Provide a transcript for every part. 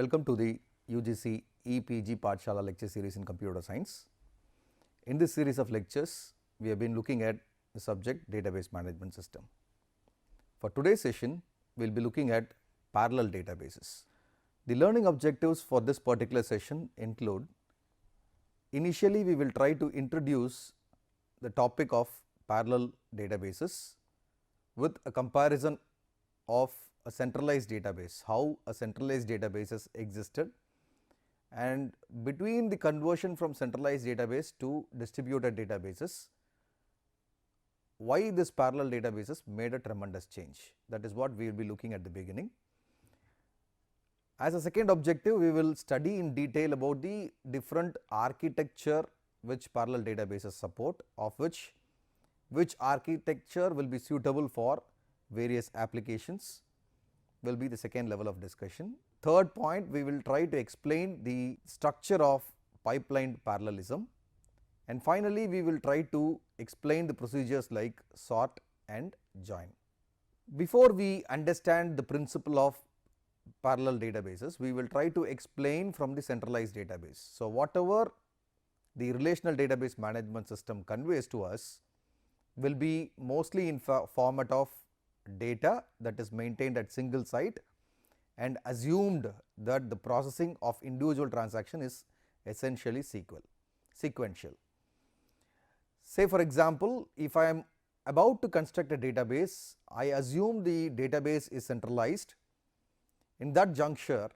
Welcome to the UGC EPG Pathshala lecture series in computer science. In this series of lectures, we have been looking at the subject database management system. For today's session, we will be looking at parallel databases. The learning objectives for this particular session include: initially we will try to introduce the topic of parallel databases with a comparison of a centralized database, how a centralized database has existed, and between the conversion from centralized database to distributed databases, why this parallel databases made a tremendous change. That is what we will be looking at the beginning. As a second objective, we will study in detail about the different architecture which parallel databases support, of which architecture will be suitable for various applications will be the second level of discussion. Third point, we will try to explain the structure of pipeline parallelism, and finally, we will try to explain the procedures like sort and join. Before we understand the principle of parallel databases, we will try to explain from the centralized database. So, whatever the relational database management system conveys to us will be mostly in format of data that is maintained at single site and assumed that the processing of individual transaction is essentially sequential. Say for example, if I am about to construct a database, I assume the database is centralized. In that juncture,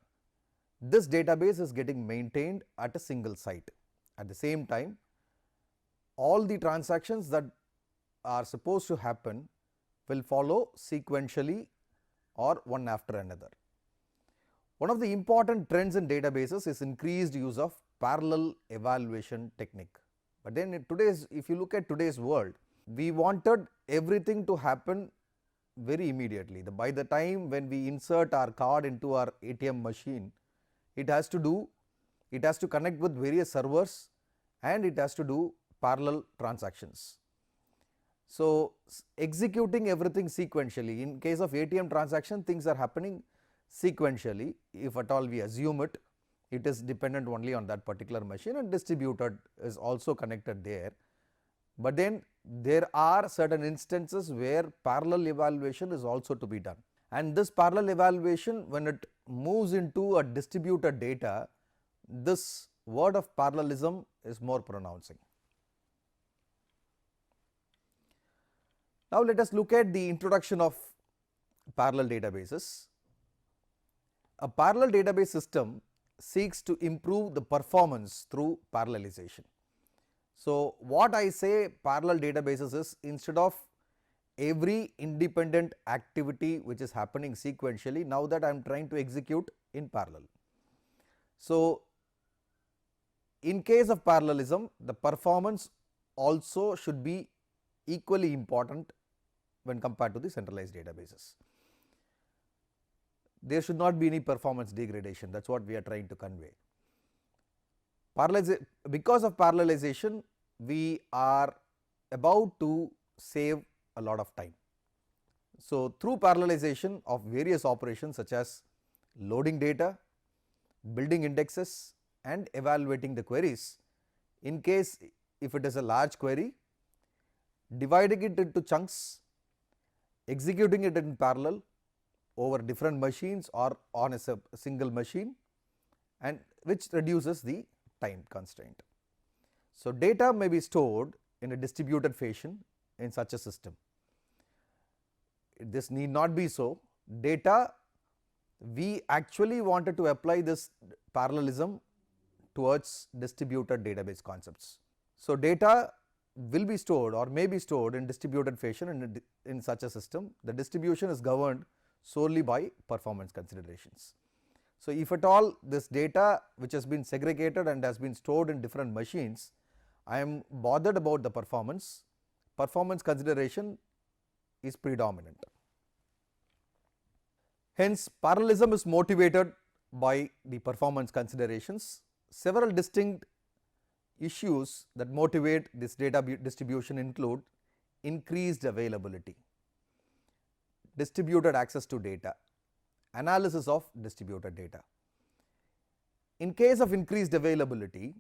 this database is getting maintained at a single site. At the same time, all the transactions that are supposed to happen will follow sequentially or one after another. One of the important trends in databases is increased use of parallel evaluation technique. But then if you look at today's world, we wanted everything to happen very immediately. By the time when we insert our card into our ATM machine, it has to connect with various servers and it has to do parallel transactions. So, executing everything sequentially. In case of ATM transaction, things are happening sequentially. If at all we assume it, it is dependent only on that particular machine, and distributed is also connected there. But then there are certain instances where parallel evaluation is also to be done, and this parallel evaluation, when it moves into a distributed data, this word of parallelism is more pronouncing. Now, let us look at the introduction of parallel databases. A parallel database system seeks to improve the performance through parallelization. So, what I say parallel databases is, instead of every independent activity which is happening sequentially, now that I am trying to execute in parallel. So, in case of parallelism, the performance also should be equally important when compared to the centralized databases. There should not be any performance degradation, that is what we are trying to convey. Because of parallelization, we are about to save a lot of time. So, through parallelization of various operations such as loading data, building indexes and evaluating the queries, in case if it is a large query, dividing it into chunks, executing it in parallel over different machines or on a single machine, and which reduces the time constraint. So, data may be stored in a distributed fashion in such a system. This need not be so. Data, we actually wanted to apply this parallelism towards distributed database concepts. So, data will be stored or may be stored in distributed fashion in such a system. The distribution is governed solely by performance considerations. So, if at all this data which has been segregated and has been stored in different machines, I am bothered about the performance consideration is predominant. Hence, parallelism is motivated by the performance considerations. Several distinct issues that motivate this data distribution include increased availability, distributed access to data, analysis of distributed data. in case of increased availability,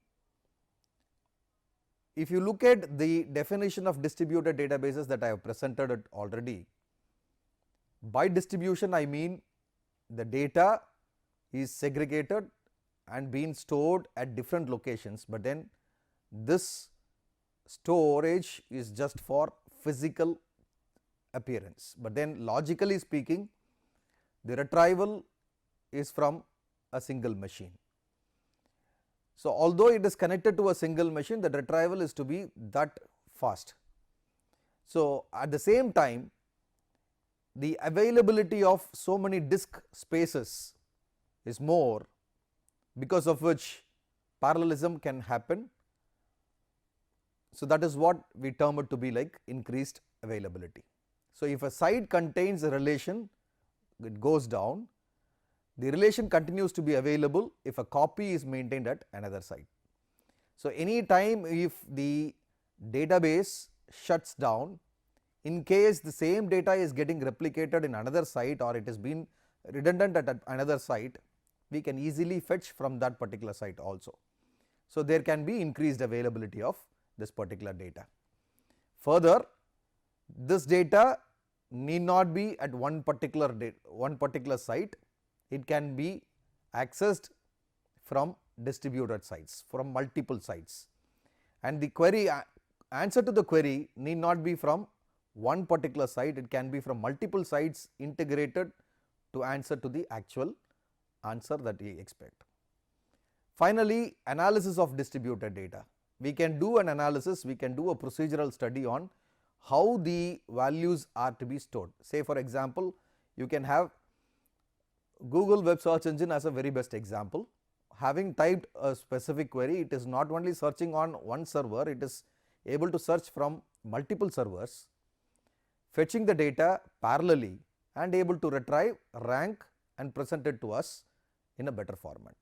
if you look at the definition of distributed databases that I have presented it already, by distribution I mean the data is segregated and being stored at different locations, but then this storage is just for physical appearance, but then logically speaking the retrieval is from a single machine. So, although it is connected to a single machine, the retrieval is to be that fast. So, at the same time the availability of so many disk spaces is more, because of which parallelism can happen. So, that is what we term it to be like increased availability. So, if a site contains a relation, it goes down, the relation continues to be available if a copy is maintained at another site. So, any time if the database shuts down, in case the same data is getting replicated in another site or it has been redundant at another site, we can easily fetch from that particular site also. So, there can be increased availability of this particular data. Further, this data need not be at one particular site, it can be accessed from distributed sites, from multiple sites, and the query answer to the query need not be from one particular site, it can be from multiple sites integrated to answer to the actual answer that we expect. Finally, analysis of distributed data. We can do an analysis, we can do a procedural study on how the values are to be stored. Say for example, you can have Google web search engine as a very best example. Having typed a specific query, it is not only searching on one server, it is able to search from multiple servers, fetching the data parallelly and able to retrieve, rank and present it to us in a better format.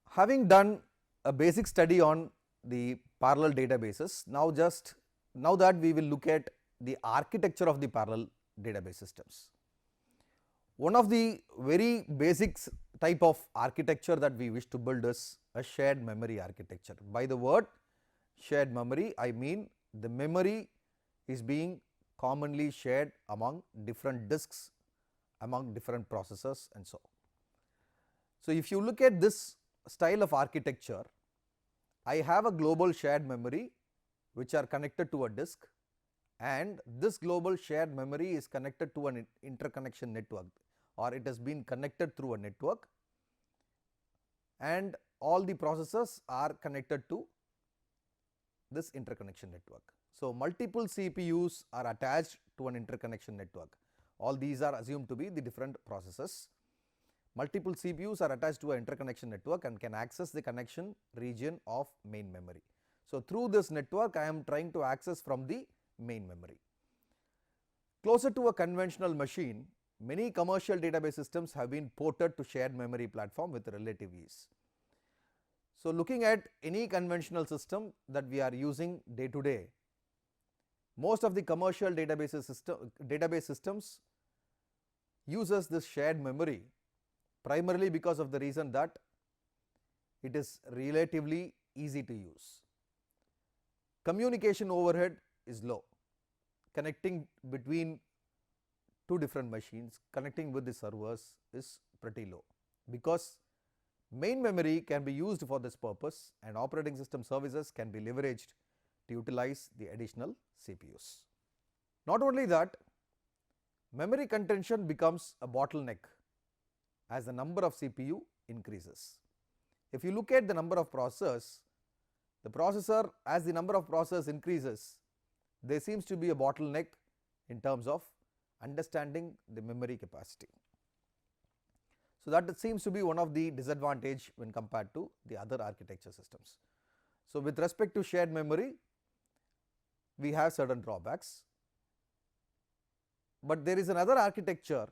Having done a basic study on the parallel databases, now that we will look at the architecture of the parallel database systems. One of the very basic type of architecture that we wish to build is a shared memory architecture. By the word shared memory, I mean the memory is being commonly shared among different disks, among different processors and so on. So, if you look at this style of architecture, I have a global shared memory which are connected to a disk, and this global shared memory is connected to an interconnection network, or it has been connected through a network, and all the processors are connected to this interconnection network. So, multiple CPUs are attached to an interconnection network. All these are assumed to be the different processors. Multiple CPUs are attached to an interconnection network and can access the connection region of main memory. So, through this network I am trying to access from the main memory. Closer to a conventional machine, many commercial database systems have been ported to shared memory platform with relative ease. So, looking at any conventional system that we are using day to day, most of the commercial database systems uses this shared memory primarily because of the reason that it is relatively easy to use. Communication overhead is low. Connecting between two different machines, connecting with the servers is pretty low, because main memory can be used for this purpose and operating system services can be leveraged to utilize the additional CPUs. Not only that, memory contention becomes a bottleneck as the number of CPU increases. If you look at the number of processors, as the number of processors increases, there seems to be a bottleneck in terms of understanding the memory capacity. So, that seems to be one of the disadvantage when compared to the other architecture systems. So, with respect to shared memory, we have certain drawbacks, but there is another architecture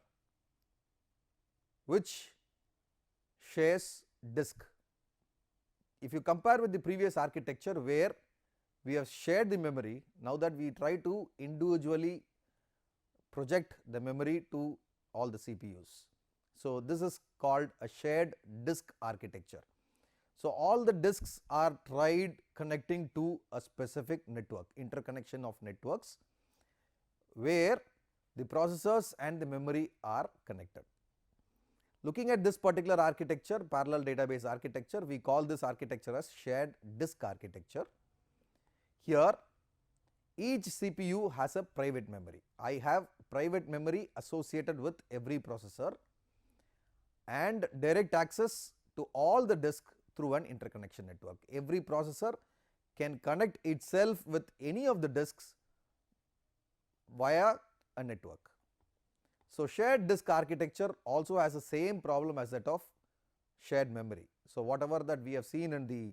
which shares disk. If you compare with the previous architecture where we have shared the memory, now that we try to individually project the memory to all the CPUs. So, this is called a shared disk architecture. So, all the disks are tried connecting to a specific network, interconnection of networks, where the processors and the memory are connected. Looking at this particular architecture, parallel database architecture, we call this architecture as shared disk architecture. Here each CPU has a private memory. I have private memory associated with every processor and direct access to all the disks through an interconnection network. Every processor can connect itself with any of the disks via a network. So, shared disk architecture also has the same problem as that of shared memory. So, whatever that we have seen in the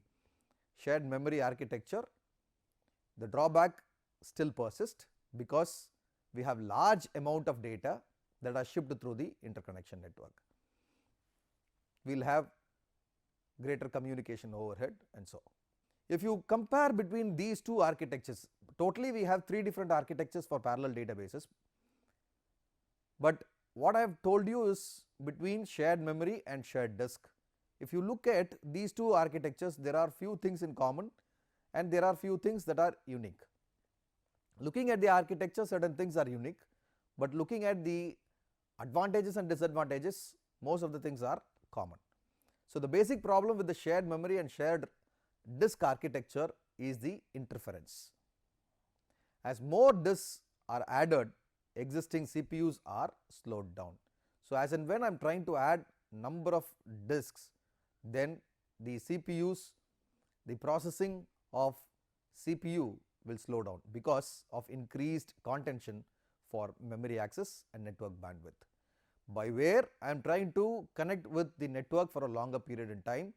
shared memory architecture, the drawback still persists because we have large amount of data that are shipped through the interconnection network. We will have greater communication overhead and so on. If you compare between these two architectures, totally we have 3 different architectures for parallel databases, but what I have told you is between shared memory and shared disk. If you look at these two architectures, there are few things in common and there are few things that are unique. Looking at the architecture, certain things are unique, but looking at the advantages and disadvantages, most of the things are common. So, the basic problem with the shared memory and shared disk architecture is the interference. As more disks are added, existing CPUs are slowed down. So, as and when I am trying to add number of disks, then the CPUs, the processing of CPU will slow down because of increased contention for memory access and network bandwidth. By where I am trying to connect with the network for a longer period in time,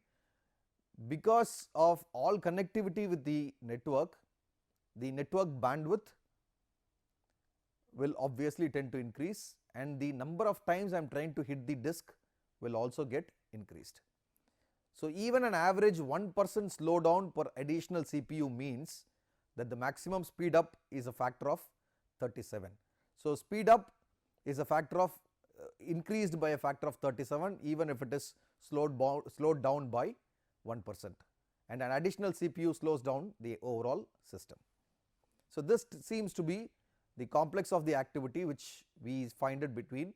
because of all connectivity with the network bandwidth will obviously tend to increase and the number of times I am trying to hit the disk will also get increased. So, even an average 1% slowdown per additional CPU means that the maximum speed up is a factor of 37. So, speed up is a factor of increased by a factor of 37 even if it is slowed down by 1% and an additional CPU slows down the overall system. So, this seems to be the complex of the activity which we find it between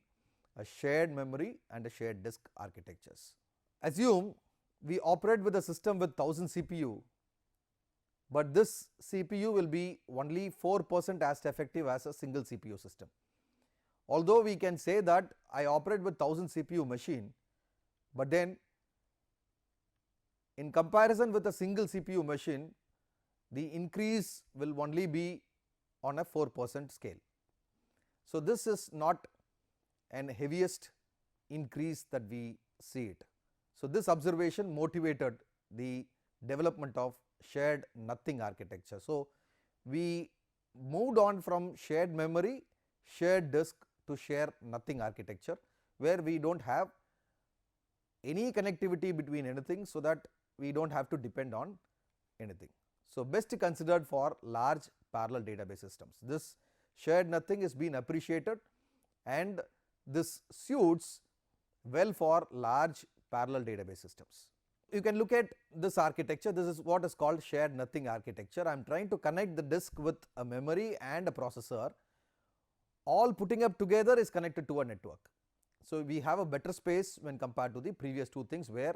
a shared memory and a shared disk architectures. Assume we operate with a system with 1000 CPU, but this CPU will be only 4% as effective as a single CPU system. Although we can say that I operate with 1000 CPU machine, but then in comparison with a single CPU machine, the increase will only be on a 4% scale. So, this is not an heaviest increase that we see it. So, this observation motivated the development of shared nothing architecture. So, we moved on from shared memory, shared disk to share nothing architecture, where we do not have any connectivity between anything, so that we do not have to depend on anything. So, best considered for large parallel database systems. This shared nothing is being appreciated and this suits well for large parallel database systems. You can look at this architecture. This is what is called shared nothing architecture. I am trying to connect the disk with a memory and a processor. All putting up together is connected to a network. So, we have a better space when compared to the previous two things where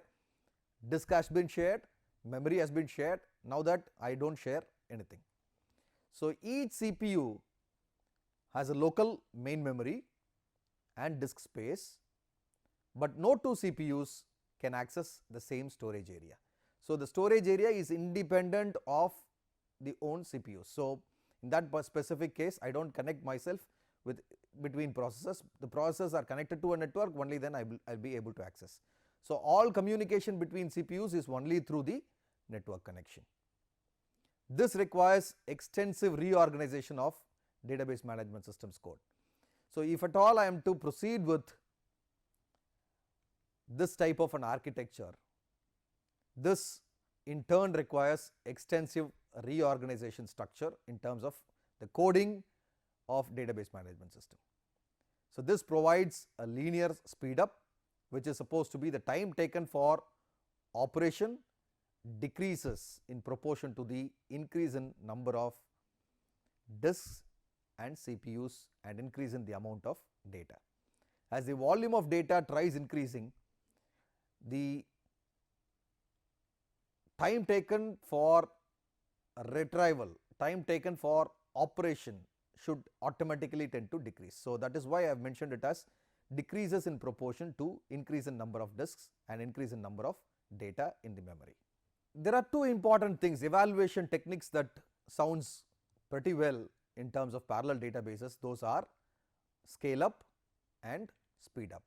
disk has been shared, memory has been shared. Now that I do not share anything. So, each CPU has a local main memory and disk space, but no two CPUs can access the same storage area. So, the storage area is independent of the own CPU. So, in that specific case I do not connect myself with between processors, the processors are connected to a network, only then I will be able to access. So, all communication between CPUs is only through the network connection. This requires extensive reorganization of database management systems code. So, if at all I am to proceed with this type of an architecture, this in turn requires extensive reorganization structure in terms of the coding of database management system. So, this provides a linear speed up, which is supposed to be the time taken for operation decreases in proportion to the increase in number of disks and CPUs and increase in the amount of data. As the volume of data tries increasing, the time taken for retrieval, time taken for operation should automatically tend to decrease. So, that is why I have mentioned it as decreases in proportion to increase in number of disks and increase in number of data in the memory. There are two important things, evaluation techniques that sounds pretty well in terms of parallel databases. Those are scale up and speed up.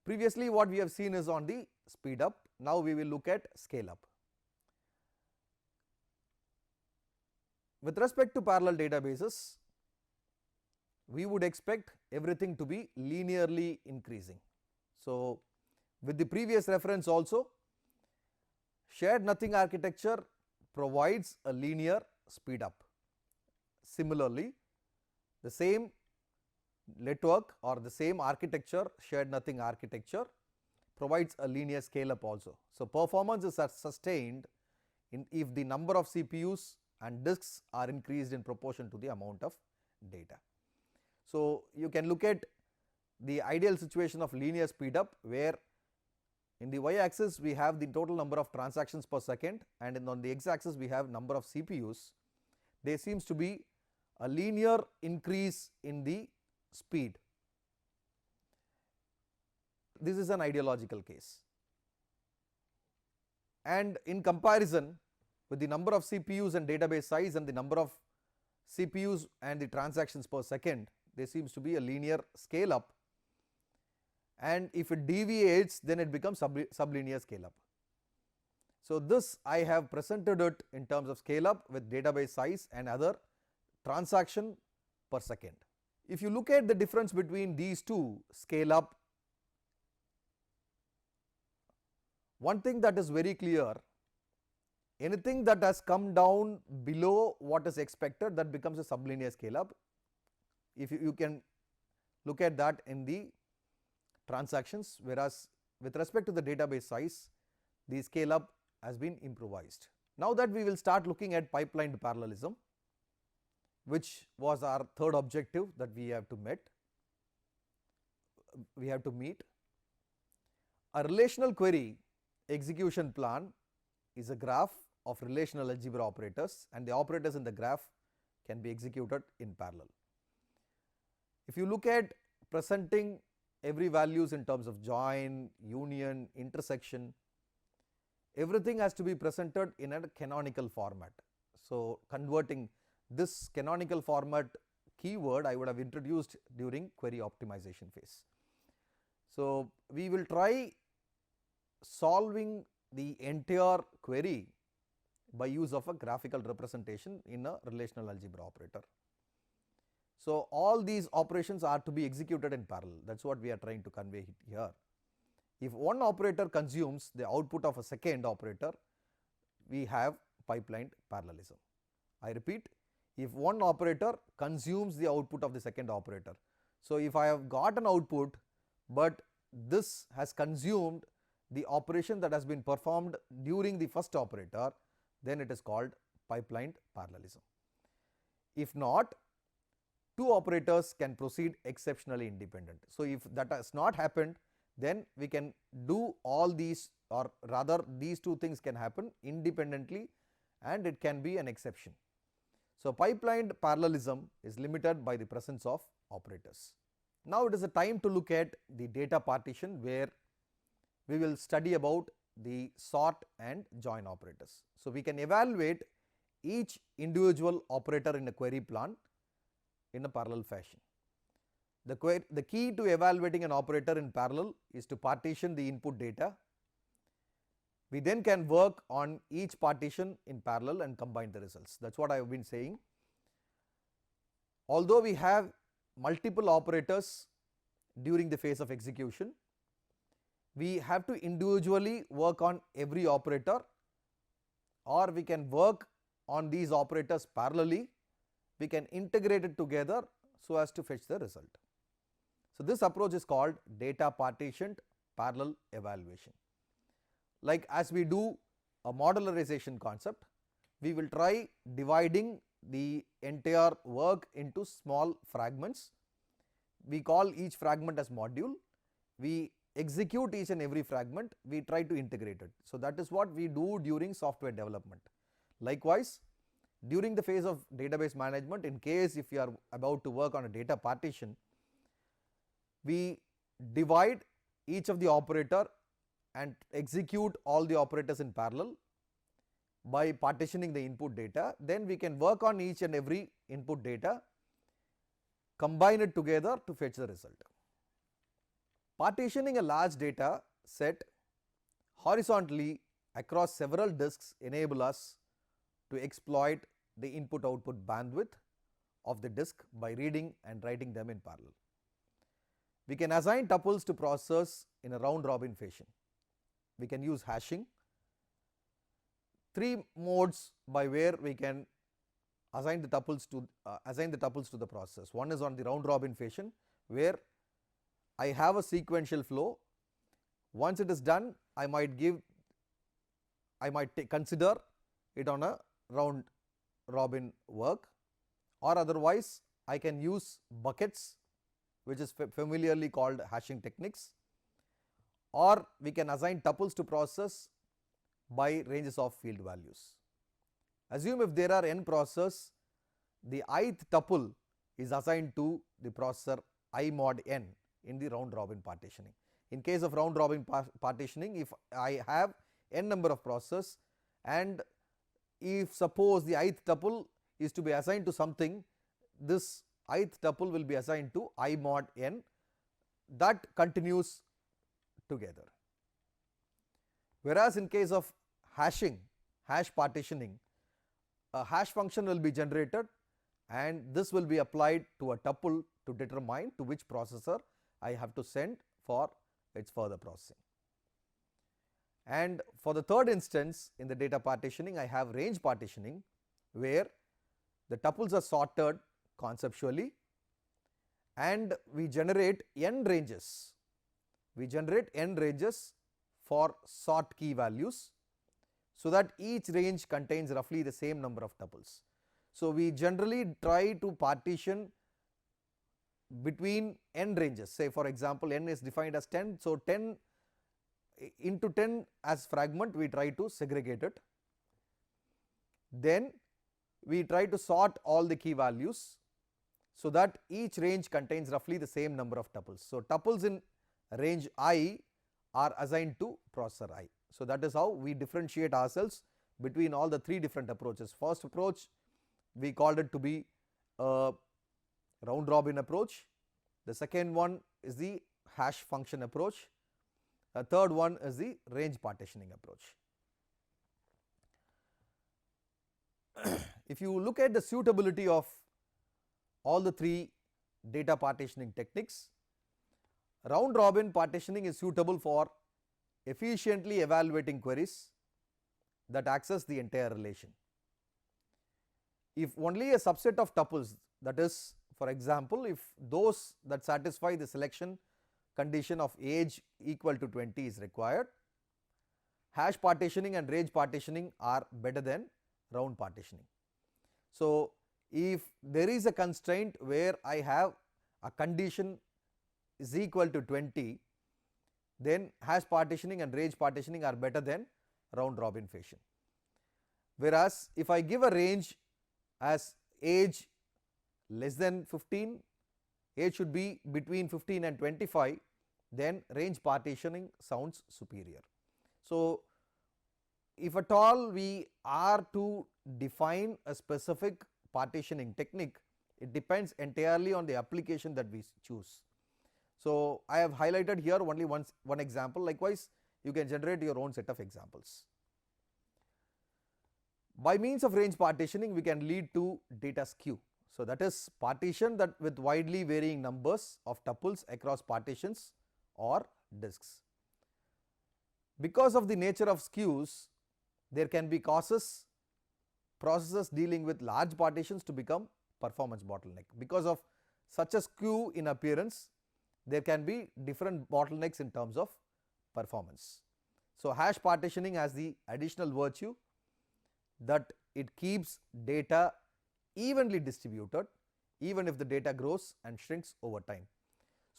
Previously what we have seen is on the speed up, now we will look at scale up. With respect to parallel databases, we would expect everything to be linearly increasing. So, with the previous reference also, shared nothing architecture provides a linear speed up. Similarly, the same network or the same architecture, shared nothing architecture, provides a linear scale up also. So, performance is sustained if the number of CPUs and disks are increased in proportion to the amount of data. So, you can look at the ideal situation of linear speed up, where in the y axis we have the total number of transactions per second, and on the x axis we have number of CPUs. There seems to be a linear increase in the speed. This is an ideological case, and in comparison with the number of CPUs and database size and the number of CPUs and the transactions per second, there seems to be a linear scale up, and if it deviates then it becomes sublinear scale up. So, this I have presented it in terms of scale up with database size and other transaction per second. If you look at the difference between these two, scale up, one thing that is very clear, anything that has come down below what is expected, that becomes a sublinear scale up. If you can look at that in the transactions, whereas with respect to the database size, the scale up has been improvised. Now that we will start looking at pipelined parallelism, which was our third objective that we have to meet. A relational query execution plan is a graph of relational algebra operators, and the operators in the graph can be executed in parallel. If you look at presenting every values in terms of join, union, intersection, everything has to be presented in a canonical format. So, converting this canonical format keyword I would have introduced during query optimization phase. So, we will try solving the entire query by use of a graphical representation in a relational algebra operator. So, all these operations are to be executed in parallel, that is what we are trying to convey here. If one operator consumes the output of a second operator, we have pipelined parallelism. I repeat, if one operator consumes the output of the second operator. So, if I have got an output, but this has consumed the operation that has been performed during the first operator, then it is called pipelined parallelism. If not, two operators can proceed exceptionally independent. So, if that has not happened, then we can do all these, or rather these two things can happen independently and it can be an exception. So, pipelined parallelism is limited by the presence of operators. Now, it is a time to look at the data partition, where we will study about the sort and join operators. So, we can evaluate each individual operator in a query plan in a parallel fashion. The key to evaluating an operator in parallel is to partition the input data. We then can work on each partition in parallel and combine the results. That is what I have been saying. Although we have multiple operators during the phase of execution, we have to individually work on every operator, or we can work on these operators parallelly. We can integrate it together so as to fetch the result. So, this approach is called data partitioned parallel evaluation. Like as we do a modularization concept, we will try dividing the entire work into small fragments. We call each fragment as module. We execute each and every fragment, we try to integrate it. So, that is what we do during software development. Likewise, during the phase of database management, in case if you are about to work on a data partition, we divide each of the operator and execute all the operators in parallel by partitioning the input data. Then we can work on each and every input data, combine it together to fetch the result. Partitioning a large data set horizontally across several disks enable us to exploit the input output bandwidth of the disk by reading and writing them in parallel. We can assign tuples to process in a round robin fashion. We can use hashing. Three modes by where we can assign the tuples to the process. One is on the round robin fashion, where I have a sequential flow. Once it is done, I might consider it on a round robin work, or otherwise I can use buckets, which is familiarly called hashing techniques, or we can assign tuples to process by ranges of field values. Assume if there are n processes, the ith tuple is assigned to the processor I mod n in the round robin partitioning. In case of round robin partitioning, if I have n number of processes and if suppose the ith tuple is to be assigned to something, this ith tuple will be assigned to I mod n, that continues together. Whereas in case of hash partitioning, a hash function will be generated and this will be applied to a tuple to determine to which processor I have to send for its further processing. And for the third instance in the data partitioning, I have range partitioning, where the tuples are sorted conceptually and we generate n ranges. We generate n ranges for sort key values, so that each range contains roughly the same number of tuples. So, we generally try to partition between n ranges. Say for example, n is defined as 10. So, 10 into 10 as fragment we try to segregate it. Then we try to sort all the key values, so that each range contains roughly the same number of tuples. So, tuples in range I are assigned to processor I. So, that is how we differentiate ourselves between all the three different approaches. First approach we called it to be a round robin approach. The second one is the hash function approach. The third one is the range partitioning approach. If you look at the suitability of all the three data partitioning techniques, round robin partitioning is suitable for efficiently evaluating queries that access the entire relation. If only a subset of tuples, that is for example, if those that satisfy the selection condition of age equal to 20 is required, hash partitioning and range partitioning are better than round partitioning. So, if there is a constraint where I have a condition is equal to 20, then hash partitioning and range partitioning are better than round robin fashion. Whereas, if I give a range as age less than 15, age should be between 15 and 25, then range partitioning sounds superior. So, if at all we are to define a specific partitioning technique, it depends entirely on the application that we choose. So, I have highlighted here only one example. Likewise, you can generate your own set of examples. By means of range partitioning, we can lead to data skew. So, that is partition that with widely varying numbers of tuples across partitions or disks. Because of the nature of skews, there can be causes processes dealing with large partitions to become performance bottleneck. Because of such a skew in appearance, there can be different bottlenecks in terms of performance. So, hash partitioning has the additional virtue that it keeps data evenly distributed even if the data grows and shrinks over time.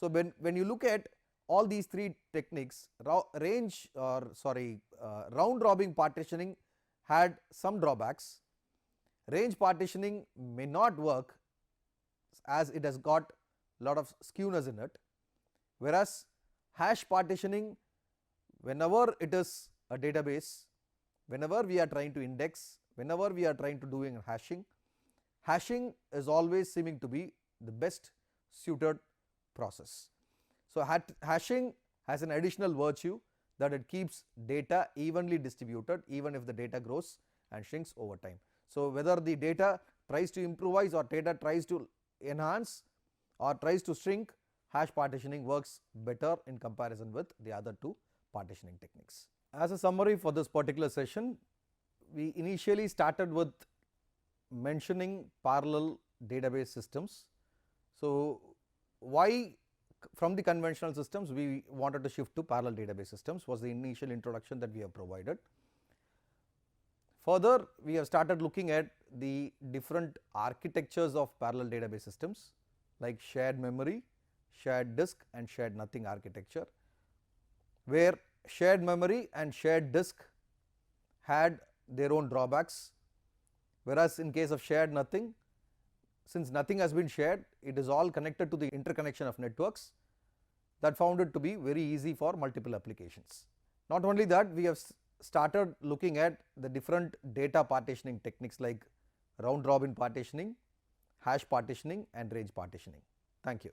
So, when you look at all these three techniques, round robin partitioning had some drawbacks. Range partitioning may not work as it has got lot of skewness in it, whereas hash partitioning, whenever it is a database, whenever we are trying to index, whenever we are trying to doing hashing, hashing is always seeming to be the best suited process. So, hashing has an additional virtue that it keeps data evenly distributed even if the data grows and shrinks over time. So, whether the data tries to improvise or data tries to enhance or tries to shrink, hash partitioning works better in comparison with the other two partitioning techniques. As a summary for this particular session, we initially started with mentioning parallel database systems. So, why from the conventional systems we wanted to shift to parallel database systems was the initial introduction that we have provided. Further, we have started looking at the different architectures of parallel database systems like shared memory, shared disk and shared nothing architecture, where shared memory and shared disk had their own drawbacks, whereas in case of shared nothing, since nothing has been shared, it is all connected to the interconnection of networks, that found it to be very easy for multiple applications. Not only that, we have started looking at the different data partitioning techniques like round robin partitioning, hash partitioning and range partitioning. Thank you.